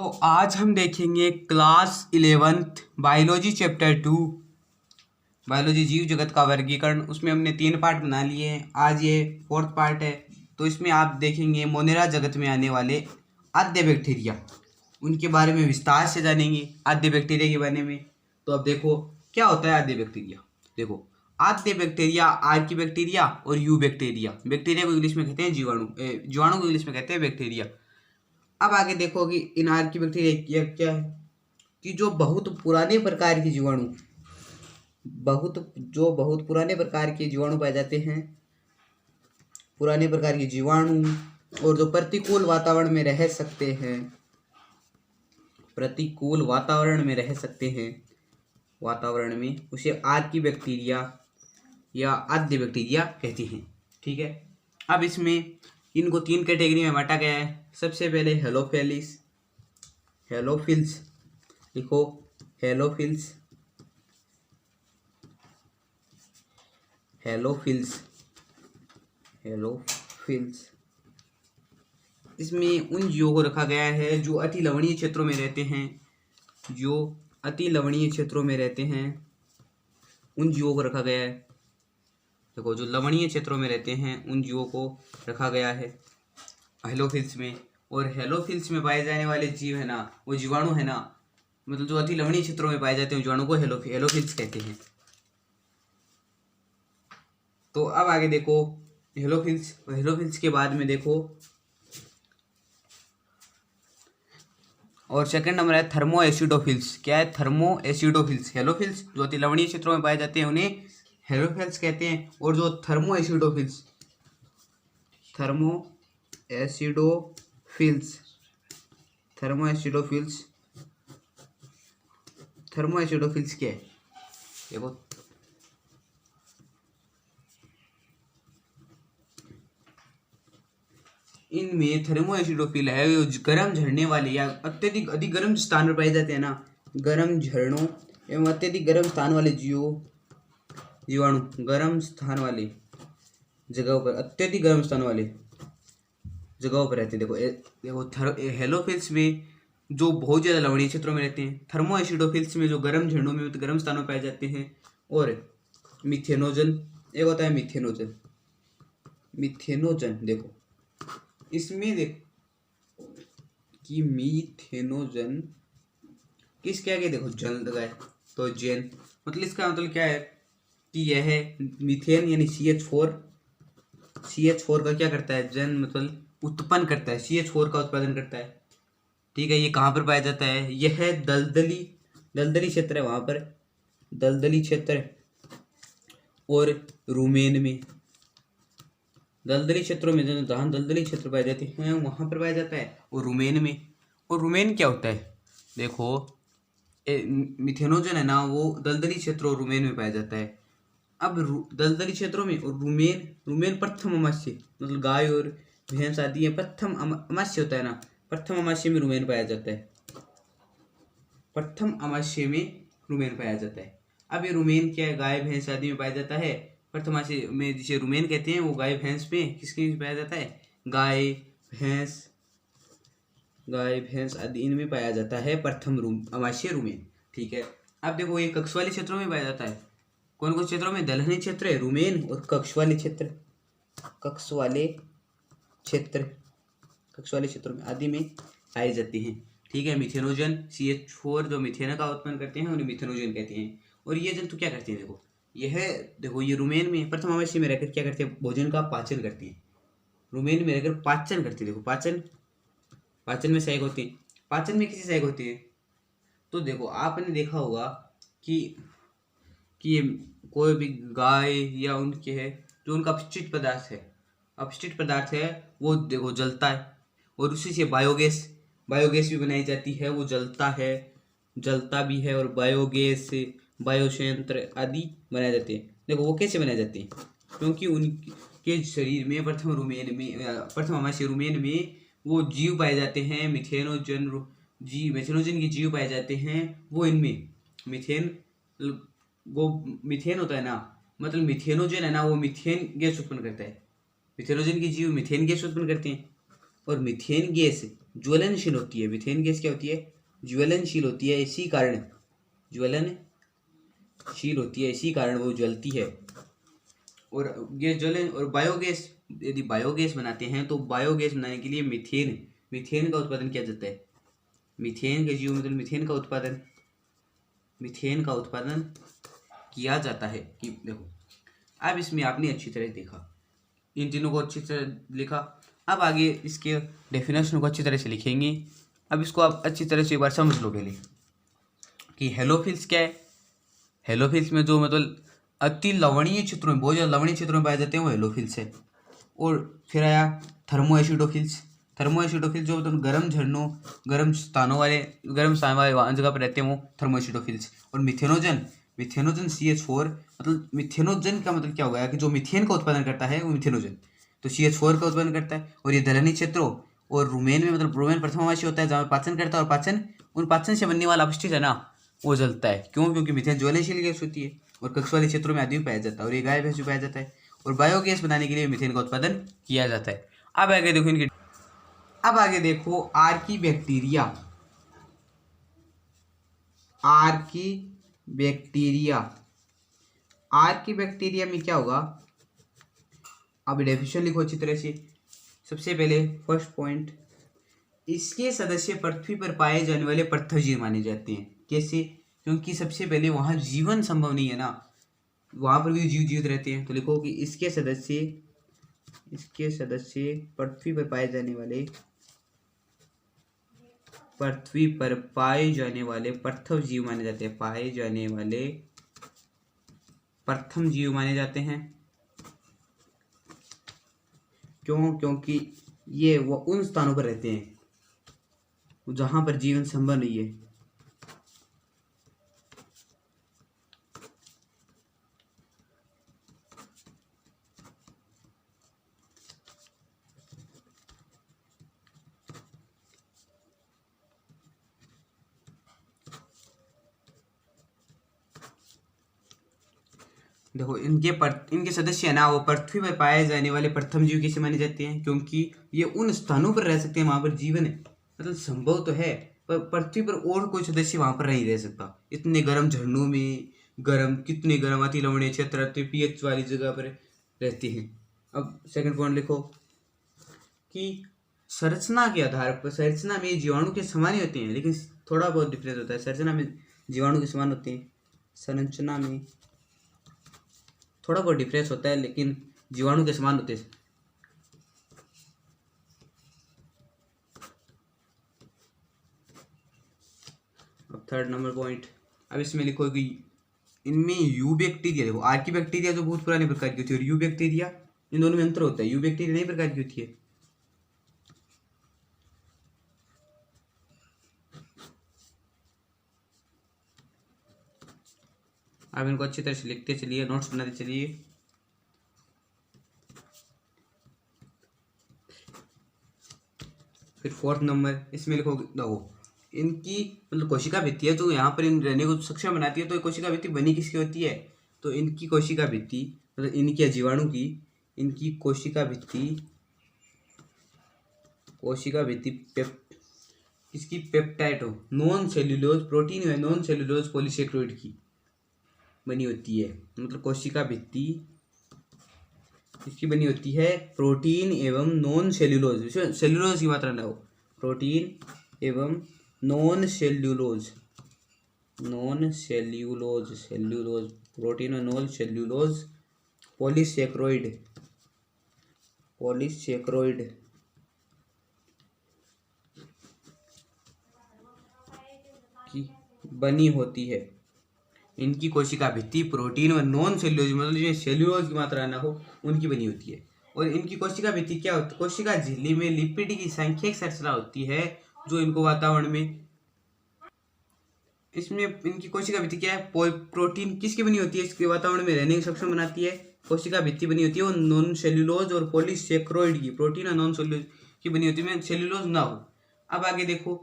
तो आज हम देखेंगे class 11th biology chapter 2 biology जीव जगत का वर्गीकरण। उसमें हमने 3 पार्ट बना लिए हैं। आज ये 4th पार्ट है। तो इसमें आप देखेंगे मोनेरा जगत में आने वाले आद्य बैक्टीरिया, उनके बारे में विस्तार से जानेंगे आद्य बैक्टीरिया के बारे में। तो अब देखो क्या होता है आद्य बैक्टीरिया। देखो आद्य बैक्टीरिया, आर्की बैक्टीरिया और यू बैक्टीरिया। बैक्टीरिया को इंग्लिश में कहते हैं जीवाणु, जीवाणु को इंग्लिश में कहते हैं बैक्टीरिया। अब आगे देखो कि इन आर्की बैक्टीरिया क्या है कि जो बहुत पुराने प्रकार के जीवाणु, बहुत पुराने प्रकार के जीवाणु पाए जाते हैं, पुराने प्रकार के जीवाणु, और जो प्रतिकूल वातावरण में रह सकते हैं, प्रतिकूल वातावरण में रह सकते हैं, वातावरण में, उसे आर्की बैक्टीरिया या आद्य बैक्टीरिया कहते हैं। ठीक है। अब इसमें इनको 3 कैटेगरी में बांटा गया है। सबसे पहले हेलोफिल्स, हेलोफिल्स लिखो, हेलोफिल्स, हेलोफिल्स, हेलोफिल्स। इसमें उन जीवों को रखा गया है जो अति लवणीय क्षेत्रों में रहते हैं, जो अति लवणीय क्षेत्रों में रहते हैं, उन जीवों को रखा गया है। देखो जो लवणीय क्षेत्रों में रहते हैं उन जीवों को रखा गया है हेलोफिल्स में। और हेलोफिल्स में पाए जाने वाले जीव है ना, वो जीवाणु है ना, मतलब जो अति लवणीय क्षेत्रों में पाए जाते हैं जीवाणु को हेलोफिल्स कहते हैं। तो अब आगे देखो हेलोफिल्स, हेलोफिल्स के बाद में देखो और सेकंड नंबर है थर्मो एसिडोफिल्स। क्या है? Thermo acidophils. हेलोफिल्स जो अति लवणीय क्षेत्रों में पाए जाते हैं उन्हें हेलोफिल्स कहते हैं। और जो thermo acidophils, thermo acidophils, thermo acidophils, thermo acidophils क्या है? देखो इनमें थर्मो एसिडोफिल है जो गर्म झरने वाले या अत्यधिक अधिक गर्म स्थान पर पाए जाते हैं ना, गर्म झरनों एवं अत्यधिक गर्म स्थान वाले जीवाणु, गर्म स्थान वाले जगहों पर, अत्यधिक गर्म स्थान वाले जगहों पर रहते हैं। देखो हेलोफिल्स में जो बहुत ज़्यादा लवणीय क्षेत्रों में रहते हैं, थर्मो एसिडोफिल्स में जो गर्म झरनों में, गर्म स्थानों में पाए जाते हैं। और मिथेनोजन, एक होता है मिथेनोजन, मिथेनोजन। देखो इसमें देखो कि मीथेनोजन किसके आगे देखो जन लगाए तो जेन, मतलब इसका मतलब क्या है कि यह है मीथेन यानी CH4, CH4 का क्या करता है? जन मतलब उत्पन्न करता है, CH4 का उत्पादन करता है। ठीक है। ये कहाँ पर पाया जाता है? यह है दलदली क्षेत्र है, वहाँ पर दलदली क्षेत्र और रूमेन में, दलदली क्षेत्रों में, जहाँ दलदली क्षेत्र पाए जाते हैं वहाँ पर पाया जाता है। और रूमेन में, और रूमेन क्या होता है? देखो मिथेनोजन है ना, वो दलदली क्षेत्र और रूमेन में पाया जाता है। अब दलदली क्षेत्रों में और रूमेन प्रथम अमाश्य, मतलब गाय और भैंस आदि है, प्रथम अमाश्य होता है ना, प्रथम अमाश्य में रूमेन पाया जाता है, प्रथम अमाश्य में रूमेन पाया जाता है। अब ये रूमेन क्या है? गाय भैंस आदि में पाया जाता है। प्रथमाशय में जिसे रूमेन कहते हैं वो गाय भैंस में, किसके में पाया जाता है? गाय भैंस आदि इनमें पाया जाता है प्रथम अमाशय रूमेन। ठीक है। अब देखो ये कक्ष वाले क्षेत्रों में पाया जाता है। कौन कौन क्षेत्रों में? दलहनी क्षेत्र है रूमेन, और कक्ष वाले क्षेत्र, कक्ष वाले क्षेत्रों में आदि में पाए जाते हैं। ठीक है। मिथेनोजन, CH4 जो मिथेन का उत्पन्न करते हैं उन्हें मिथेनोजन कहते हैं। और ये जंतु क्या करते हैं? देखो ये रूमेन में प्रथम अमाशय में रहकर क्या करते हैं? भोजन का पाचन करते हैं। रूमेन में रहकर पाचन करते हैं। देखो पाचन में सहायक होते हैं। पाचन में किसी सहायक होते हैं? तो देखो आपने देखा होगा कि ये कोई भी गाय या उनके है जो उनका अपशिष्ट पदार्थ है वो देखो जलता है, और उसी से बायोगैस भी बनाई जाती है। वो जलता भी है, और बायोगैस, बायोसंयंत्र आदि बनाए जाते हैं। देखो वो कैसे बनाए जाते हैं? क्योंकि उनके शरीर में प्रथम अमाशय रूमेन में वो जीव पाए जाते हैं, मिथेनोजन के जीव पाए जाते हैं। वो इनमें मीथेन होता है ना, मतलब मिथेनोजन है ना, वो मीथेन गैस उत्पन्न करता है। मिथेनोजन के जीव मीथेन गैस उत्पन्न करते हैं, और मीथेन गैस ज्वलनशील होती है। मीथेन गैस क्या होती है? ज्वलनशील होती है, इसी कारण ज्वलनशील होती है, इसी कारण वो जलती है। और ये ज्वलन और बायोगैस, यदि बायोगैस बनाते हैं तो बायोगैस बनाने के लिए मीथेन का उत्पादन किया जाता है। मीथेन के जीव मतलब मीथेन का उत्पादन किया जाता है। कि देखो अब इसमें आपने अच्छी तरह देखा, इन तीनों को अच्छी तरह लिखा। अब आगे इसके डेफिनेशन को अच्छी तरह से लिखेंगे। अब इसको आप अच्छी तरह से एक बार समझ लो पहले कि हेलोफिल्स क्या है। हेलोफिल्स में जो मतलब अति लवणीय क्षेत्रों में, बहुत ज़्यादा लवणीय क्षेत्रों में पाए जाते हैं, वो हेलोफिल्स है। और फिर आया थर्मोएसिडोफिल्स। थर्मोएसिडोफिल्स जो मतलब गर्म झरनों, गर्म स्थान वाले जगह पर रहते हैं, वो थर्मोएसिडोफिल्स। और मिथेनोजन CH4, मतलब मिथेनोजन का मतलब क्या हो गया कि जो मीथेन का उत्पादन करता है वो मिथेनोजन, तो CH4 का उत्पादन करता है। और ये दलहनी क्षेत्रों और रुमेन में, मतलब रुमेन प्रथमावासी होता है जहाँ पाचन करता है, और पाचन से बनने वाला अपशिष्ट है ना, वो जलता है। क्यों? क्योंकि मीथेन ज्वलनशील गैस होती है और कक्ष वाले क्षेत्रों में आदि में पाया जाता है, और ये गाय भैंस में पाया जाता है। और बायोगैस बनाने के लिए मीथेन का उत्पादन किया जाता है। अब आगे देखो आर्की बैक्टीरिया में क्या होगा? अब डेफिनेशन लिखो अच्छी तरह से। सबसे पहले फर्स्ट पॉइंट, इसके सदस्य पृथ्वी पर पाए जाने वाले पृथ्वीजीव माने जाते हैं। कैसे? क्योंकि सबसे पहले वहाँ जीवन संभव नहीं है ना, वहाँ पर भी जीव जीवित रहते हैं। तो लिखो कि इसके सदस्य पृथ्वी पर पाए जाने वाले प्रथम जीव माने जाते हैं, प्रथम जीव माने जाते हैं। क्यों? क्योंकि ये वो उन स्थानों पर रहते हैं जहां पर जीवन संभव नहीं है। देखो इनके सदस्य है ना, वो पृथ्वी पर पाए जाने वाले प्रथम जीव कैसे माने जाते हैं? क्योंकि ये उन स्थानों पर रह सकते हैं वहां पर जीवन है, मतलब संभव तो है, पर पृथ्वी पर और कोई सदस्य वहां पर नहीं रह सकता। इतने गर्म झरनों में, कितने गर्म अति लवणीय क्षेत्र, पीएच वाली जगह पर रहते हैं। अब सेकंड पॉइंट लिखो कि संरचना के आधार पर, संरचना में जीवाणु के समान ही होते हैं, लेकिन थोड़ा बहुत डिफरेंस होता है। संरचना में जीवाणु के समान होते हैं, संरचना में थोड़ा बहुत डिफरेंस होता है, लेकिन जीवाणु के समान होते हैं। अब थर्ड नंबर पॉइंट, अब इसमें लिखो कि इनमें यू बैक्टीरिया, देखो आर्की बैक्टीरिया जो बहुत पुराने प्रकार की होती है, और यू बैक्टीरिया, इन दोनों में अंतर होता है। यू बैक्टीरिया नई प्रकार की होती है। आप इनको अच्छी तरह से लिखते चलिए, नोट्स बनाते चलिए। फिर फोर्थ नंबर, इसमें लिखो देखो इनकी मतलब कोशिका भित्ति है जो यहाँ पर इन रहने को सक्षम बनाती है। तो कोशिका भित्ति बनी किसकी होती है? तो इनकी कोशिका भित्ति, मतलब इनकी जीवाणु की, इनकी कोशिका भित्ति इसकी पेप्टाइड हो, नॉन सेल्यूलोज प्रोटीन है, नॉन सेल्यूलोज पॉलीसेक्रोइड की बनी होती है। मतलब कोशिका भित्ति इसकी बनी होती है प्रोटीन एवं नॉन सेल्यूलोज, सेल्यूलोज की मात्रा ना हो, प्रोटीन एवं नॉन सेल्यूलोज, प्रोटीन और नॉन सेल्यूलोज पॉलीसेक्रोइड की बनी होती है। इनकी कोशिका भित्ति प्रोटीन व नॉन सेल्यूलोज, मतलब जो सेल्यूलोज की मात्रा ना हो, उनकी बनी होती है। और इनकी कोशिका भित्ति क्या होती है? कोशिका झिल्ली में लिपिड की सांख्यिक संरचना होती है, जो इनको वातावरण में, इसमें इनकी कोशिका भित्ति क्या है? प्रोटीन किसकी बनी होती है? इसके वातावरण में रहने की सक्षम बनाती है। कोशिका भित्ति बनी होती है वो नॉन सेल्यूलोज और पॉलीसेक्रोइड की, प्रोटीन और नॉन सेल्यूलोज की बनी होती है, सेल्यूलोज ना हो। अब आगे देखो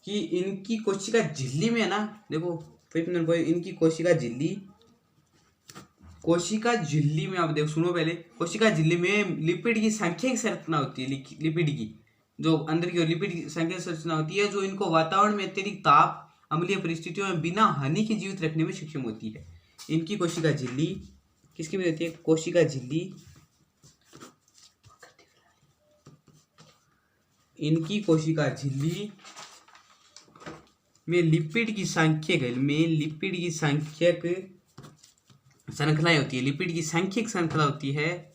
कि इनकी कोशिका झिल्ली में है ना, देखो इनकी कोशिका झिल्ली में आप देखो, सुनो पहले, कोशिका झिल्ली में लिपिड की सांख्यिक संरचना होती है, लिपिड की, जो अंदर की ओर लिपिड की संख्या संरचना होती है, जो इनको वातावरण में अत्यधिक ताप, अम्लीय परिस्थितियों में बिना हानि के जीवित रखने में सक्षम होती है। इनकी कोशिका झिल्ली किसकी वजह होती है? कोशिका झिल्ली, इनकी कोशिका झिल्ली में लिपिड की सांख्यिक श्रृंखलाएं होती है। लिपिड की सांख्यिक श्रृंखला होती है,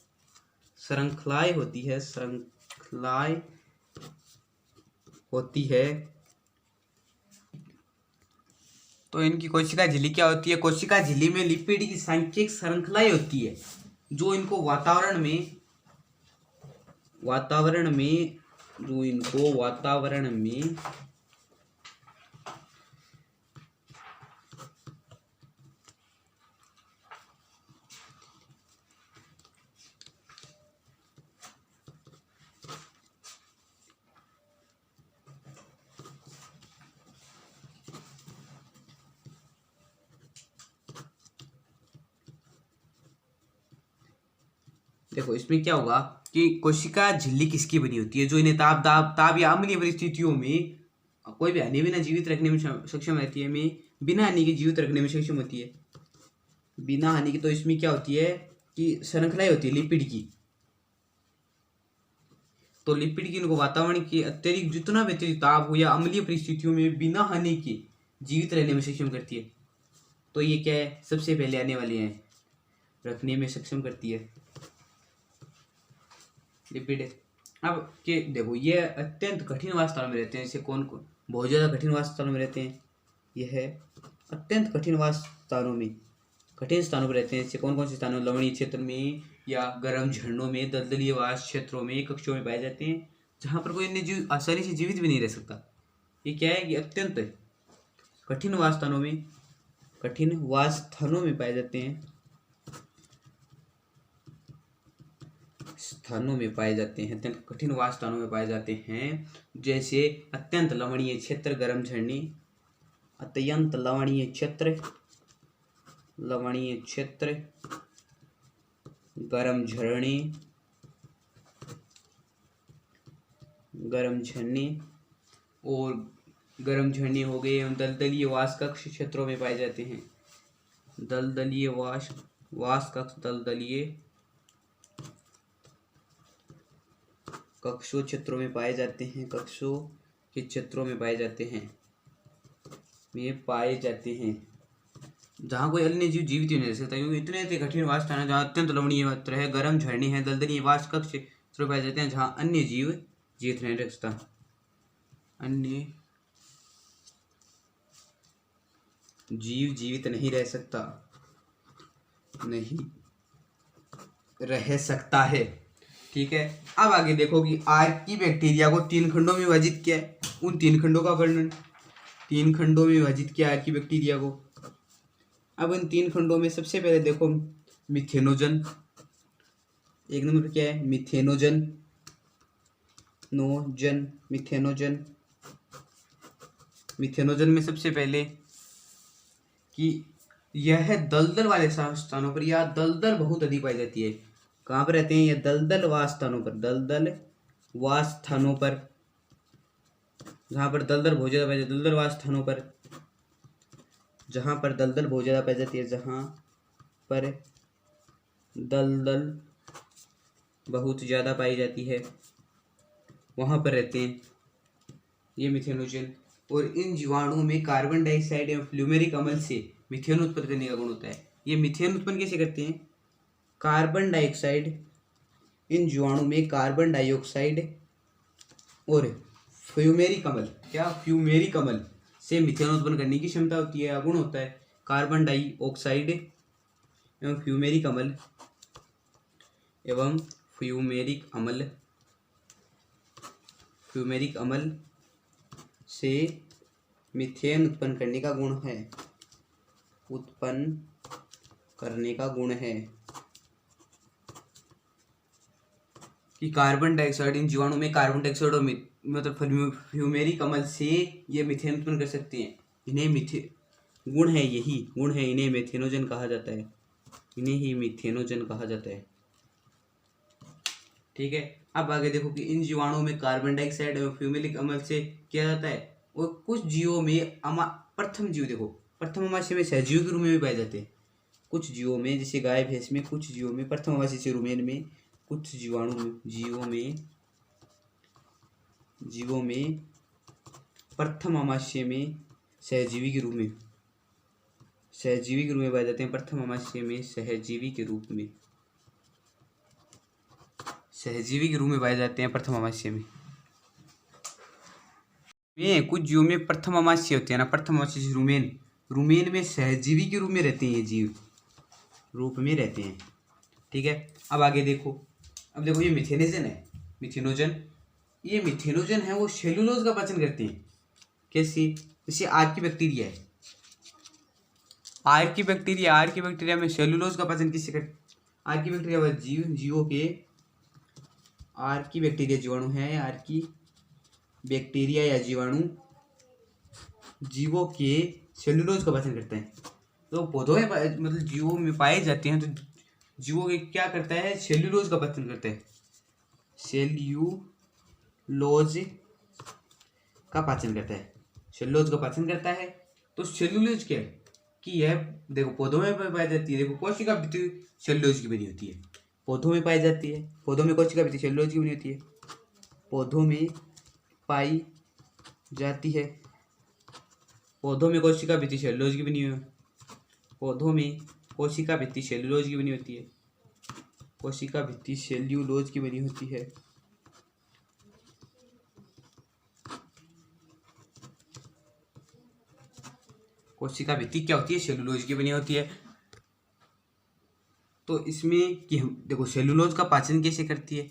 श्रृंखलाएं होती है। तो इनकी कोशिका झिल्ली क्या होती है? कोशिका झिल्ली में लिपिड की सांख्यिक श्रृंखलाएं होती है, जो इनको वातावरण में देखो इसमें क्या होगा कि कोशिका झिल्ली किसकी बनी होती है? जो इन्हें ताप या अम्लीय परिस्थितियों में कोई भी हानि बिना जीवित रखने में सक्षम रहती है, में बिना हानि के जीवित रखने में सक्षम होती है, बिना हानि की। तो इसमें क्या होती है कि श्रृंखलाएं होती है लिपिड की। तो लिपिड की इनको वातावरण के अत्यधिक जितना भी अत्यधिक ताप हो या अम्लीय परिस्थितियों में बिना हानि के जीवित रहने में सक्षम करती है। तो ये क्या है? सबसे पहले आने वाले हैं, रखने में सक्षम करती है लिपिड। अब के देखो ये अत्यंत कठिन वास्थानों में रहते हैं। जैसे कौन बहुत ज़्यादा कठिन वास्थानों में रहते हैं? यह है अत्यंत कठिन स्थानों पर रहते हैं। जैसे कौन कौन से स्थानों? लवणीय क्षेत्र में या गर्म झरनों में, दलदलीय वास क्षेत्रों में, कक्षों में पाए जाते हैं, जहाँ पर कोई अन्य जीव आसानी से जीवित भी नहीं रह सकता। ये क्या है कि अत्यंत कठिन वास स्थानों में पाए जाते हैं, अत्यंत कठिन वास स्थानों में पाए जाते हैं। जैसे अत्यंत लवणीय क्षेत्र, गर्म झरने, अत्यंत लवणीय क्षेत्र, गर्म झरने और गर्म झरने हो गए। दलदलीय वास कक्ष क्षेत्रों में पाए जाते हैं। दलदलीय वास कक्ष, दलदलीय कक्षों क्षेत्रों में पाए जाते हैं, कक्षों के क्षेत्रों में पाए जाते हैं, जहाँ कोई अन्य जीव जीवित नहीं रह सकता, क्योंकि इतने कठिन वास स्थान है जहाँ अत्यंत लवणीय क्षेत्र है, गर्म झरने हैं, दलदलीय वास कक्ष क्षेत्र में पाए जाते हैं, जहाँ अन्य जीव जीवित नहीं रह सकता, अन्य जीव जीवित नहीं रह सकता है। ठीक है। अब आगे देखो कि आर्की बैक्टीरिया को 3 खंडों में विभाजित किया है। उन 3 खंडों का वर्णन, 3 खंडों में विभाजित किया आर्की बैक्टीरिया को। अब इन 3 खंडों में सबसे पहले देखो मिथेनोजन, एक नंबर पर क्या है? मिथेनोजन में सबसे पहले कि यह दलदल वाले स्थानों पर या दलदल बहुत अधिक पाई जाती है। कहाँ पर रहते हैं? ये दलदल वास स्थानों पर, जहाँ पर दलदल बहुत ज़्यादा पाई जाती है, दलदल वास स्थानों पर, जहाँ पर दलदल बहुत ज़्यादा पाई जाती है, जहाँ पर दलदल बहुत ज़्यादा पाई जाती है, वहाँ पर रहते हैं ये मिथेनोजन। और इन जीवाणुओं में कार्बन डाइऑक्साइड एवं फ्लूमेरिक अम्ल से मीथेन उत्पन्न करने का गुण होता है। ये मीथेन उत्पन्न कैसे करते हैं? कार्बन डाइऑक्साइड, इन जीवाणु में कार्बन डाइऑक्साइड और फ्यूमेरिक अम्ल से मीथेन उत्पन्न करने की क्षमता होती है, गुण होता है। कार्बन डाइऑक्साइड एवं फ्यूमेरिक अम्ल से मीथेन उत्पन्न करने का गुण है, कि कार्बन डाइऑक्साइड, इन जीवाणु में कार्बन डाइऑक्साइड और मतलब फ्यूमेरिक अम्ल से ये मीथेन उत्पन्न कर सकते हैं। इन्हें गुण है, इन्हें मीथेनोजन कहा जाता है, ठीक है। अब आगे देखो कि इन जीवाणुओं में कार्बन डाइऑक्साइड एवं फ्यूमेलिक अम्ल से किया जाता है, और कुछ जीवों में प्रथम जीव देखो, प्रथम अमाशय में सहजीवी के रूप में भी पाए जाते हैं। कुछ जीवों में, जैसे गाय भैंस में, कुछ जीवों में प्रथम अमाशय से रुमेन में, कुछ जीवों में प्रथम अमाशय में सहजीवी के रूप में पाए जाते हैं। प्रथम अमाशय में सहजीवी के रूप में पाए जाते हैं। प्रथम अमाशय में कुछ जीवों में प्रथम अमाशय होते हैं ना, प्रथम अमाशय से रुमेन में सहजीवी के रूप में रहते हैं, ये जीव रूप में रहते हैं। ठीक है। अब आगे देखो, ये मिथेनोजन है। ये मिथेनोजन है, वो सेलुलोज का पाचन करते हैं। कैसे? जैसे आर्की बैक्टीरिया है, आर्की बैक्टीरिया में सेलुलोज का पाचन किससे करते? आर्की बैक्टीरिया वह जीवों के आर्की बैक्टीरिया जीवाणु है। आर्की बैक्टीरिया या जीवाणु जीवों के सेलुलोज का पाचन करते हैं। तो पौधों में मतलब जीवों में पाए जाते हैं, तो जीवों के क्या करता है? सेल्यूलोज का पाचन करता है। सेल्यूलोज का पाचन करता है। तो सेल्यूलोज क्या है कि यह देखो पौधों में पाई जाती है। देखो कोशिका भित्ति सेल्यूलोज की बनी होती है, पौधों में पाई जाती है। पौधों में कोशिका भित्ति सेल्यूलोज की बनी होती है, पौधों में पाई जाती है। पौधों में कोशिका भित्ति सेल्यूलोज की बनी हुई, पौधों में कोशिका भित्ति सेल्यूलोज की बनी होती है, कोशिका भित्ति सेल्यूलोज की बनी होती है। कोशिका भित्ति क्या होती है? सेलुलोज की बनी होती है। तो इसमें कि हम देखो सेलुलोज का पाचन कैसे करती है,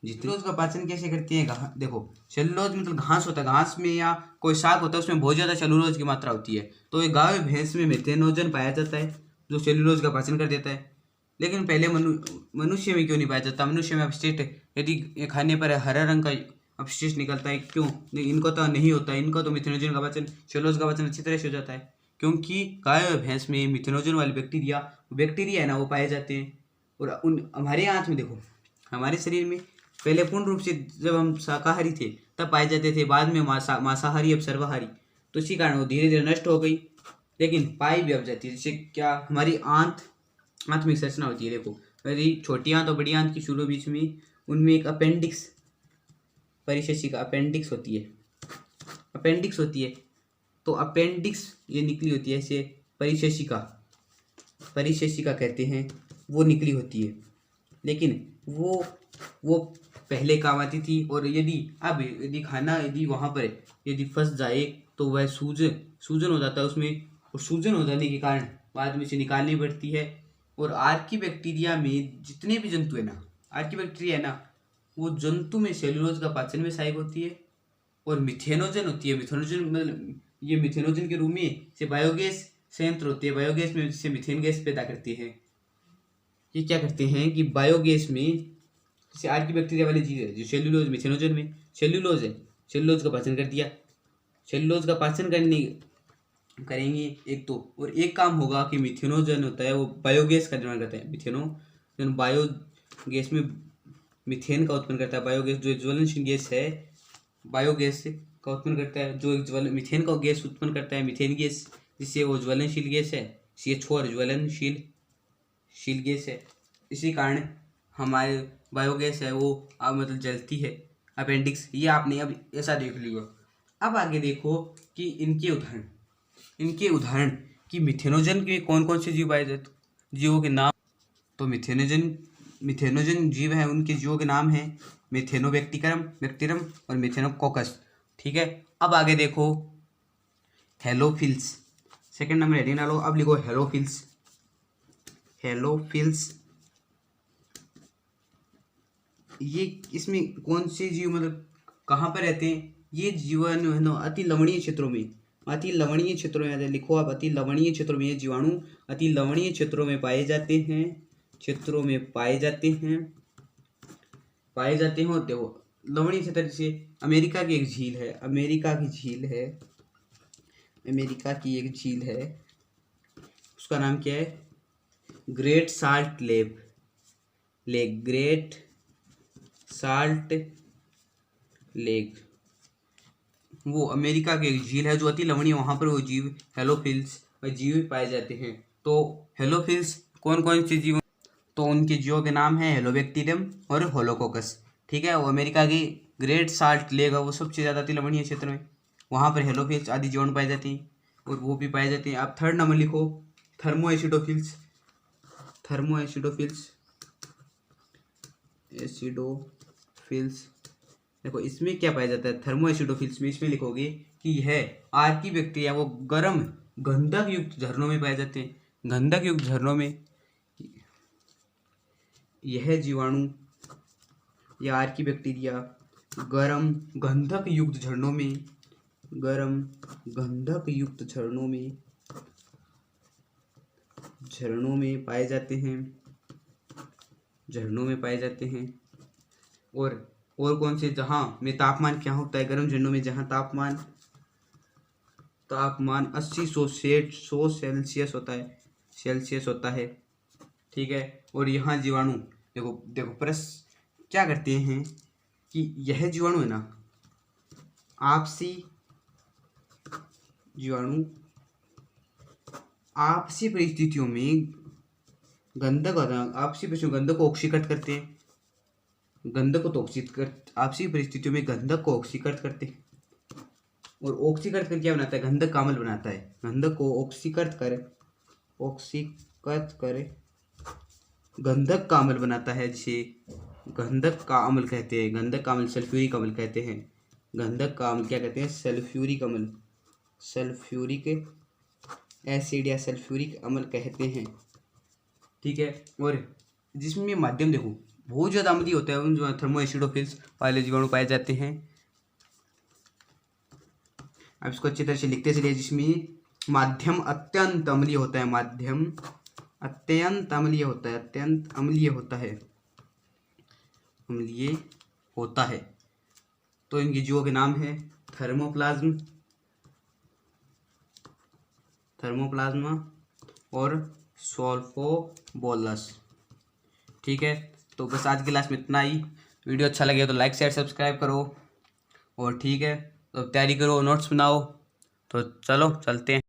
सेलुलोज का पाचन कैसे करती है? देखो सेलुलोज मतलब घास होता है, घास में या कोई साग होता है, उसमें बहुत ज़्यादा सेलुलोज की मात्रा होती है। तो ये गाय भैंस में मिथेनोजन पाया जाता है, जो सेलुलोज का पाचन कर देता है। लेकिन पहले मनुष्य में क्यों नहीं पाया जाता? मनुष्य में अपशिष्ट यदि खाने पर हरा रंग का अपशिष्ट निकलता है, क्यों? इनको तो नहीं होता, इनको तो मिथेनोजन का पाचन, सेलुलोज का पाचन अच्छी तरह से हो जाता है, क्योंकि गाय और भैंस में मिथेनोजन वाले बैक्टीरिया है ना, वो पाए जाते हैं। और हमारे आँत में देखो, हमारे शरीर में पहले पूर्ण रूप से जब हम शाकाहारी थे तब पाए जाते थे, बाद में मांसाहारी, अब सर्वाहारी। तो इसी कारण वो धीरे धीरे नष्ट हो गई, लेकिन पाई भी अब जाती है। जैसे क्या? हमारी आंत में संरचना होती है। देखो यदि छोटी आंत और बड़ी आंत की शुरू बीच में उनमें एक अपेंडिक्स, परिशेषिका अपेंडिक्स होती है। तो अपेंडिक्स ये निकली होती है, ऐसे परिशेषिका कहते हैं, वो निकली होती है। लेकिन वो पहले काम आती थी, और यदि खाना वहाँ पर यदि फंस जाए तो वह सूजन हो जाता है उसमें, और सूजन हो जाने के कारण बाद में से निकालनी पड़ती है। और आर्की बैक्टीरिया में जितने भी जंतु है ना, आर्की बैक्टीरिया है ना, वो जंतु में सेलुलोज का पाचन में सहायक होती है। और मिथेनोजन होती है, मिथेनोजन मतलब ये मिथेनोजन के रूप में से बायोगैस संयंत्र होती है, बायोगैस में से मिथेन गैस पैदा करती है। ये क्या करते हैं कि बायोगैस में, जैसे आर्की बैक्टीरिया वाले जीव है जो सेल्यूलोज, मिथेनोजन में सेल्यूलोज है, सेल्यूलोज का पाचन कर दिया। सेल्यूलोज का पाचन करेंगे एक तो, और एक काम होगा कि मिथेनोजन होता है वो बायोगैस का निर्माण करता है। मिथेनोजन बायोगैस में मिथेन का उत्पन्न करता है। बायोगैस जो ज्वलनशील गैस है, बायोगैस का उत्पन्न करता है, जो मिथेन का गैस उत्पन्न करता है, मिथेन गैस, जिससे वो ज्वलनशील गैस है, CH4 ज्वलनशील गैस है। इसी कारण हमारे बायोगैस है वो मतलब जलती है। अपेंडिक्स ये आपने अब ऐसा देख लिया। अब आगे देखो कि इनके उदाहरण कि मिथेनोजन के कौन कौन से जीव पाए जाते, जीवों के नाम। तो मिथेनोजन जीव हैं, उनके जीवों के नाम हैं बैक्टीरियम और मिथेनोकोकस। ठीक है। अब आगे देखो हेलोफिल्स, सेकंड नंबर हेडिंग डालो। अब लिखो हेलोफिल्स। ये इसमें कौन से जीव मतलब कहाँ पर रहते हैं? ये जीवन है ना अति लवणीय क्षेत्रों में लिखो आप, अति लवणीय क्षेत्रों में ये जीवाणु अति लवणीय क्षेत्रों में पाए जाते हैं। और देखो लवणीय क्षेत्र से अमेरिका की एक झील है, उसका नाम क्या है? Great salt lake, great salt lake, वो अमेरिका की एक झील है जो अति लवणीय, वहाँ पर वो जीव हेलोफिल्स जीव पाए जाते हैं। तो हेलोफिल्स कौन कौन से जीव, तो उनके जीवों के नाम हैं हेलोबैक्टीरियम और होलोकोकस। ठीक है, वो अमेरिका की ग्रेट साल्ट लेक है, वो सबसे ज़्यादा अति लवणीय क्षेत्र में, वहाँ पर हेलोफिल्स आदि जीवाणु पाए जाते हैं और वो भी पाए जाते हैं। आप थर्ड नंबर लिखो, थर्मोएसिडोफिल्स। थर्मोएसिडोफिल्स, एसिडोफिल्स, देखो इसमें क्या पाया जाता है थर्मोएसिडोफिल्स में, इसमें लिखोगे कि यह आर्की बैक्टीरिया वो गर्म गंधक युक्त झरनों में पाए जाते हैं। गंधक युक्त झरनों में यह जीवाणु या आर्की बैक्टीरिया गर्म गंधक युक्त झरनों में, गर्म गंधक युक्त झरनों में पाए जाते हैं, झरनों में पाए जाते हैं। और कौन से, जहाँ में तापमान क्या होता है गर्म झरनों में, जहाँ तापमान 80-100 सेल्सियस होता है। ठीक है, और यहाँ जीवाणु देखो प्रश्न क्या करते हैं कि यह जीवाणु है ना, आपसी जीवाणु आपसी परिस्थितियों में गंधक आपसी परिस्थितियों में गंधक को ऑक्सीकृत करते हैं, आपसी परिस्थितियों में गंधक को ऑक्सीकृत करते हैं। और ऑक्सीकृत कर क्या बनाता है, गंधक का अम्ल बनाता है। गंधक को ऑक्सीकृत कर गंधक का अम्ल बनाता है, जिसे गंधक का अम्ल कहते हैं। गंधक का अम्ल सल्फ्यूरिक अम्ल कहते हैं। गंधक का अम्ल क्या कहते हैं, सल्फ्यूरिक अम्ल, सल्फ्यूरिक एसिड या सल्फ्यूरिक अम्ल कहते हैं। ठीक है, और जिसमें माध्यम देखो बहुत ज़्यादा अम्लीय होता है, उन जो थर्मोएसिडोफिल्स वाले जीवाणु पाए जाते हैं। अब इसको अच्छी तरह से लिखते चलिए, जिसमें माध्यम अत्यंत अम्लीय होता है, माध्यम अत्यंत अम्लीय होता है, अत्यंत अम्लीय होता है। तो इनके जीवों के नाम है थर्मोप्लाज्मा और सल्फोबोलस। ठीक है, तो बस आज की क्लास में इतना ही। वीडियो अच्छा लगे तो लाइक शेयर सब्सक्राइब करो, और ठीक है तो तैयारी करो, नोट्स बनाओ। तो चलो चलते हैं।